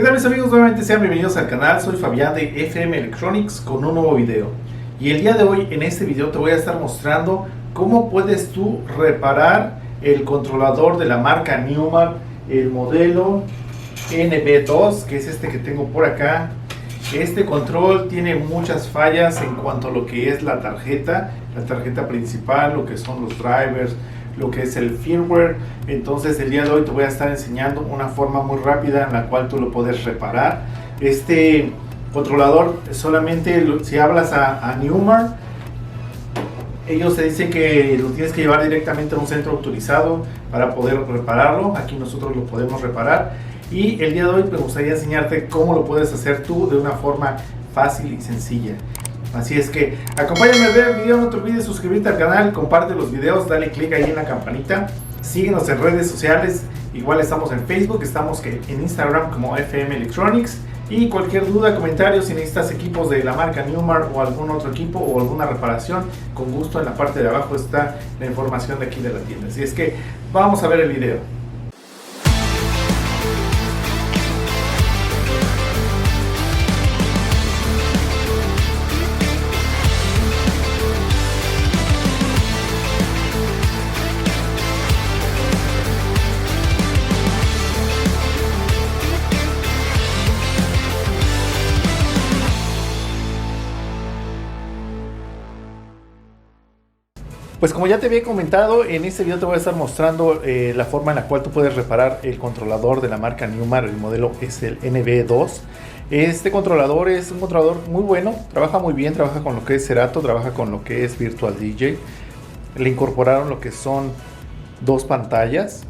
¿Qué tal mis amigos? Nuevamente sean bienvenidos al canal. Soy Fabián de FM Electronics con un nuevo video. Y el día de hoy en este video te voy a estar mostrando cómo puedes tú reparar el controlador de la marca Newmar, el modelo NB2, que es este que tengo por acá. Este control tiene muchas fallas en cuanto a lo que es la tarjeta principal, lo que son los drivers, lo que es el firmware. Entonces el día de hoy te voy a estar enseñando una forma muy rápida en la cual tú lo puedes reparar. Este controlador solamente si hablas a Newmar, ellos te dicen que lo tienes que llevar directamente a un centro autorizado para poder repararlo. Aquí nosotros lo podemos reparar y el día de hoy me gustaría enseñarte cómo lo puedes hacer tú de una forma fácil y sencilla. Así es que acompáñame a ver el video, no te olvides suscribirte al canal, comparte los videos, dale click ahí en la campanita, síguenos en redes sociales, igual estamos en Facebook, estamos en Instagram como FM Electronics, y cualquier duda, comentario, si necesitas equipos de la marca Newmar o algún otro equipo o alguna reparación, con gusto en la parte de abajo está la información de aquí de la tienda. Así es que vamos a ver el video. Pues como ya te había comentado, en este video te voy a estar mostrando la forma en la cual tú puedes reparar el controlador de la marca Newmar. El modelo es el NB2. Este controlador es un controlador muy bueno, trabaja muy bien, trabaja con lo que es Serato, trabaja con lo que es Virtual DJ. Le incorporaron lo que son dos pantallas.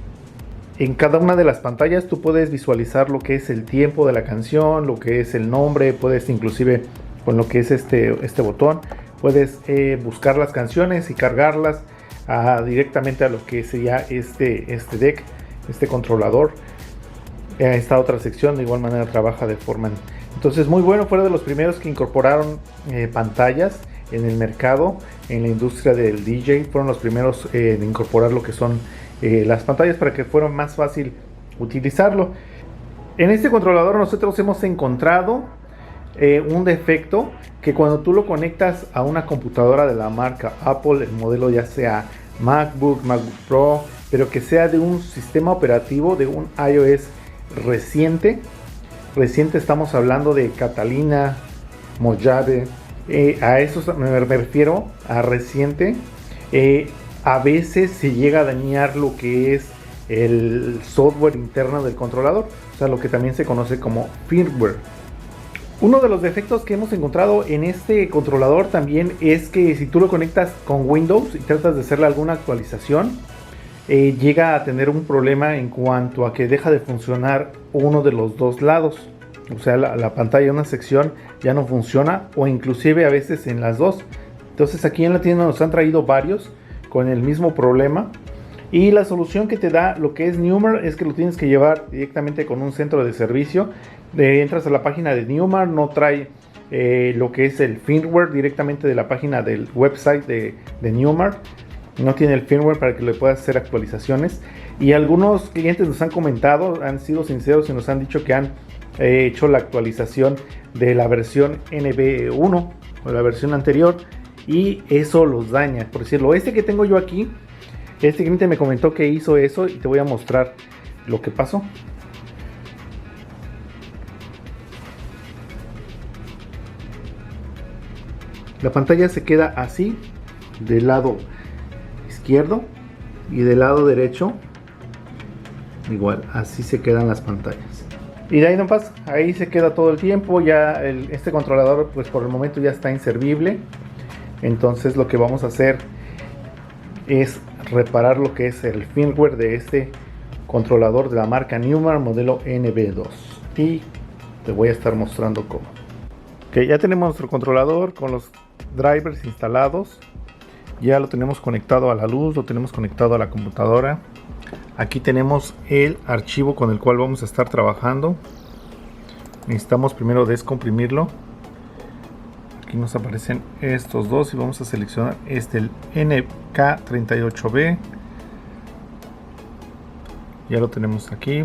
En cada una de las pantallas tú puedes visualizar lo que es el tiempo de la canción, lo que es el nombre, puedes inclusive con lo que es este botón. Puedes buscar las canciones y cargarlas directamente a lo que sería este deck, este controlador. Esta otra sección de igual manera trabaja de forma... Entonces muy bueno, fueron de los primeros que incorporaron pantallas en el mercado, en la industria del DJ. Fueron los primeros en incorporar lo que son las pantallas para que fuera más fácil utilizarlo. En este controlador nosotros hemos encontrado un defecto, que cuando tú lo conectas a una computadora de la marca Apple, el modelo ya sea MacBook Pro, pero que sea de un sistema operativo de un iOS reciente, estamos hablando de Catalina, Mojave, a eso me refiero, a reciente. A veces se llega a dañar lo que es el software interno del controlador, o sea, lo que también se conoce como firmware. Uno de los defectos que hemos encontrado en este controlador también es que si tú lo conectas con Windows y tratas de hacerle alguna actualización, llega a tener un problema en cuanto a que deja de funcionar uno de los dos lados. O sea, la pantalla de una sección ya no funciona, o inclusive a veces en las dos. Entonces aquí en la tienda nos han traído varios con el mismo problema. Y la solución que te da lo que es Newmar es que lo tienes que llevar directamente con un centro de servicio. Entras a la página de Newmar, no trae lo que es el firmware directamente de la página del website de Newmar. No tiene el firmware para que le puedas hacer actualizaciones. Y algunos clientes nos han comentado, han sido sinceros y nos han dicho que han hecho la actualización de la versión NB1 o la versión anterior, y eso los daña, por decirlo. Este que tengo yo aquí, este cliente me comentó que hizo eso y te voy a mostrar lo que pasó. La pantalla se queda así del lado izquierdo y del lado derecho igual, así se quedan las pantallas. Y de ahí no pasa, ahí se queda todo el tiempo. Ya este controlador pues por el momento ya está inservible. Entonces lo que vamos a hacer es reparar lo que es el firmware de este controlador de la marca Newmar modelo NB2, y te voy a estar mostrando cómo. Ok, ya tenemos nuestro controlador con los drivers instalados, ya lo tenemos conectado a la luz, lo tenemos conectado a la computadora. Aquí tenemos el archivo con el cual vamos a estar trabajando. Necesitamos primero descomprimirlo. Aquí nos aparecen estos dos y vamos a seleccionar el NK38B. Ya lo tenemos aquí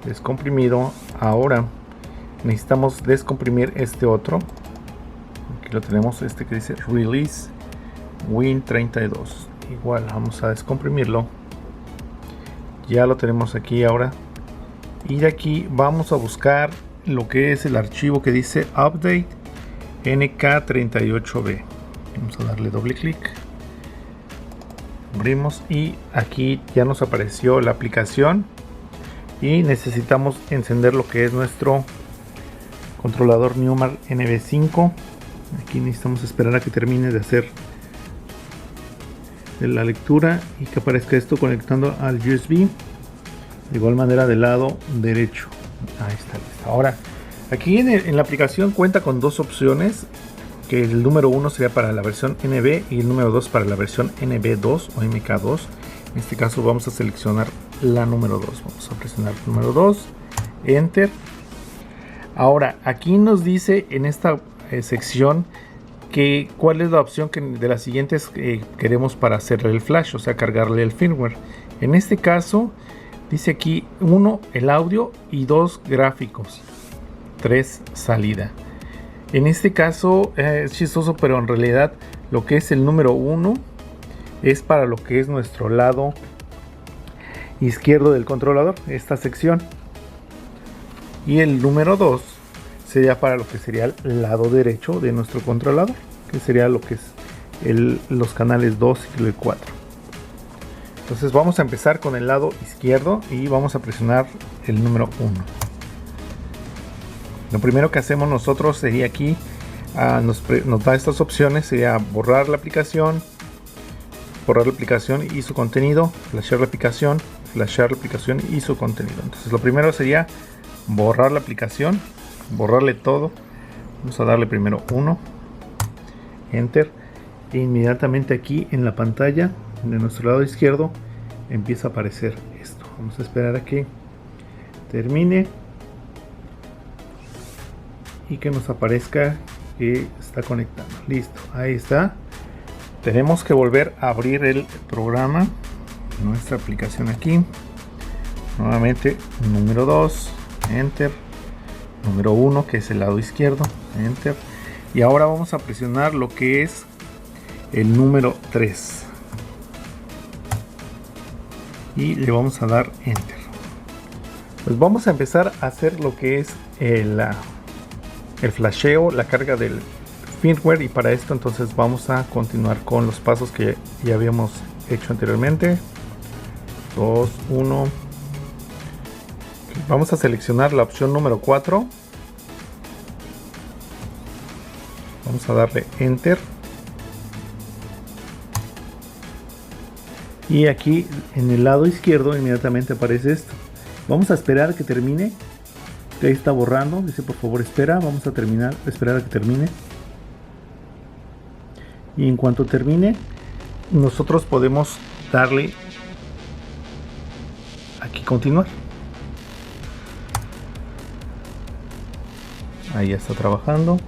descomprimido Ahora necesitamos descomprimir este otro. Aquí lo tenemos, este que dice Release Win32. Igual vamos a descomprimirlo. Ya lo tenemos aquí ahora. Y de aquí vamos a buscar lo que es el archivo que dice Update NK38B. Vamos a darle doble clic. Abrimos y aquí ya nos apareció la aplicación. Y necesitamos encender lo que es nuestro controlador Newmar NB5. Aquí necesitamos esperar a que termine de hacer la lectura y que aparezca esto conectando al USB. De igual manera del lado derecho. Ahí está, listo. Ahora aquí en la aplicación cuenta con dos opciones, que el número 1 sería para la versión NB y el número 2 para la versión NB2 o MK2. En este caso vamos a seleccionar la número 2. Vamos a presionar el número 2, Enter. Ahora aquí nos dice en esta sección que cuál es la opción de las siguientes que queremos para hacerle el flash, o sea, cargarle el firmware. En este caso dice aquí 1 el audio y 2 gráficos, 3 salida. En este caso es chistoso, pero en realidad lo que es el número 1 es para lo que es nuestro lado izquierdo del controlador, esta sección, y el número 2 sería para lo que sería el lado derecho de nuestro controlador, que sería lo que es los canales 2 y el 4. Entonces vamos a empezar con el lado izquierdo y vamos a presionar el número 1. Lo primero que hacemos nosotros sería aquí, nos da estas opciones, sería borrar la aplicación y su contenido, flashear la aplicación y su contenido. Entonces lo primero sería borrar la aplicación, borrarle todo. Vamos a darle primero 1, Enter, e inmediatamente aquí en la pantalla de nuestro lado izquierdo empieza a aparecer esto. Vamos a esperar a que termine y que nos aparezca que está conectando. Listo, ahí está. Tenemos que volver a abrir el programa, nuestra aplicación aquí. Nuevamente número 2, Enter. Número 1, que es el lado izquierdo, Enter. Y ahora vamos a presionar lo que es el número 3 y le vamos a dar Enter. Pues vamos a empezar a hacer lo que es el flasheo, la carga del firmware, y para esto entonces vamos a continuar con los pasos que ya habíamos hecho anteriormente. 2, 1. Vamos a seleccionar la opción número 4. Vamos a darle Enter. Y aquí en el lado izquierdo inmediatamente aparece esto. Vamos a esperar a que termine. Ahí está borrando. Dice por favor espera. Vamos a esperar a que termine. Y en cuanto termine, nosotros podemos darle aquí continuar. Ahí ya está trabajando.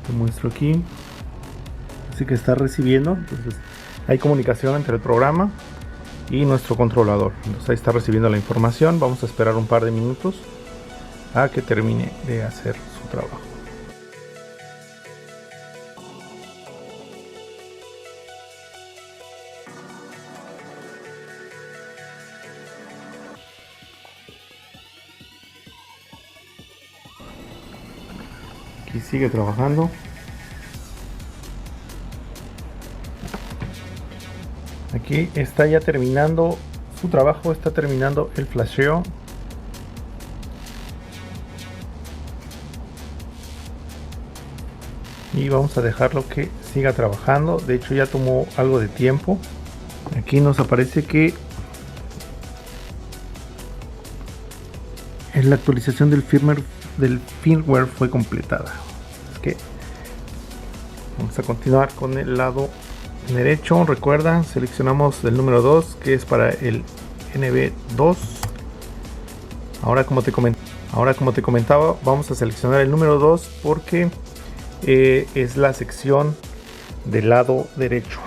Te muestro aquí. Así que está recibiendo. Entonces hay comunicación entre el programa y nuestro controlador. Entonces ahí está recibiendo la información. Vamos a esperar un par de minutos a que termine de hacer su trabajo. Aquí sigue trabajando. Aquí está ya terminando su trabajo, está terminando el flasheo. Y vamos a dejarlo que siga trabajando. De hecho ya tomó algo de tiempo. Aquí nos aparece que la actualización del firmware fue completada. Es que vamos a continuar con el lado derecho. Recuerda, seleccionamos el número 2, que es para el NB2. Ahora como te comentaba, vamos a seleccionar el número 2 porque es la sección del lado derecho.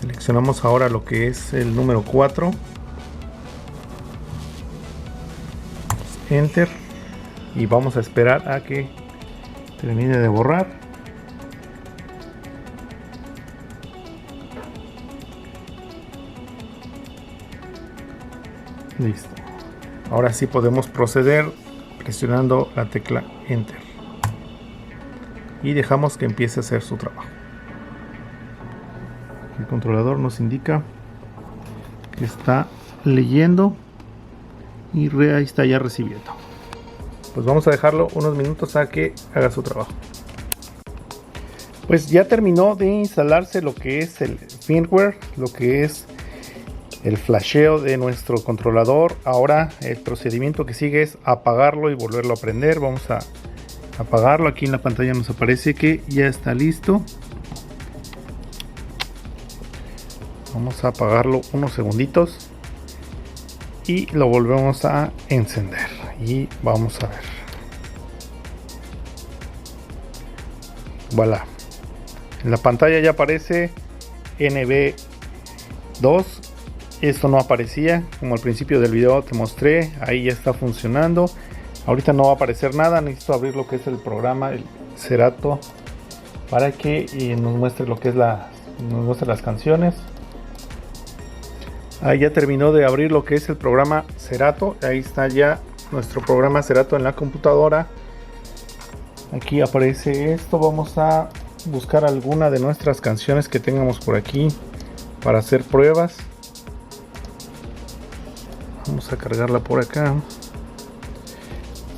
Seleccionamos ahora lo que es el número 4. Enter. Y vamos a esperar a que termine de borrar. Listo. Ahora sí podemos proceder presionando la tecla Enter. Y dejamos que empiece a hacer su trabajo. El controlador nos indica que está leyendo y ahí está ya recibiendo. Pues vamos a dejarlo unos minutos a que haga su trabajo. Pues ya terminó de instalarse lo que es el firmware, lo que es el flasheo de nuestro controlador. Ahora el procedimiento que sigue es apagarlo y volverlo a prender. Vamos a apagarlo. Aquí en la pantalla nos aparece que ya está listo. Vamos a apagarlo unos segunditos y lo volvemos a encender y vamos a ver. Voilà, en la pantalla ya aparece NB2. Esto no aparecía, como al principio del video te mostré. Ahí ya está funcionando. Ahorita no va a aparecer nada. Necesito abrir lo que es el programa, el Serato, para que nos muestre lo que es nos muestre las canciones. Ahí ya terminó de abrir lo que es el programa Serato. Ahí está ya nuestro programa Serato en la computadora. Aquí aparece esto. Vamos a buscar alguna de nuestras canciones que tengamos por aquí para hacer pruebas. Vamos a cargarla por acá.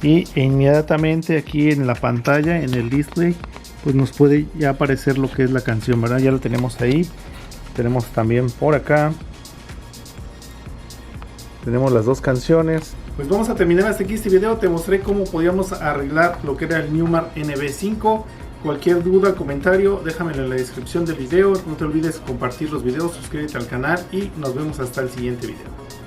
Y inmediatamente aquí en la pantalla, en el display, pues nos puede ya aparecer lo que es la canción, ¿verdad? Ya lo tenemos ahí. Tenemos también por acá. Tenemos las dos canciones. Pues vamos a terminar hasta aquí este video. Te mostré cómo podíamos arreglar lo que era el Newmar NB5. Cualquier duda, comentario, déjamelo en la descripción del video. No te olvides compartir los videos, suscríbete al canal y nos vemos hasta el siguiente video.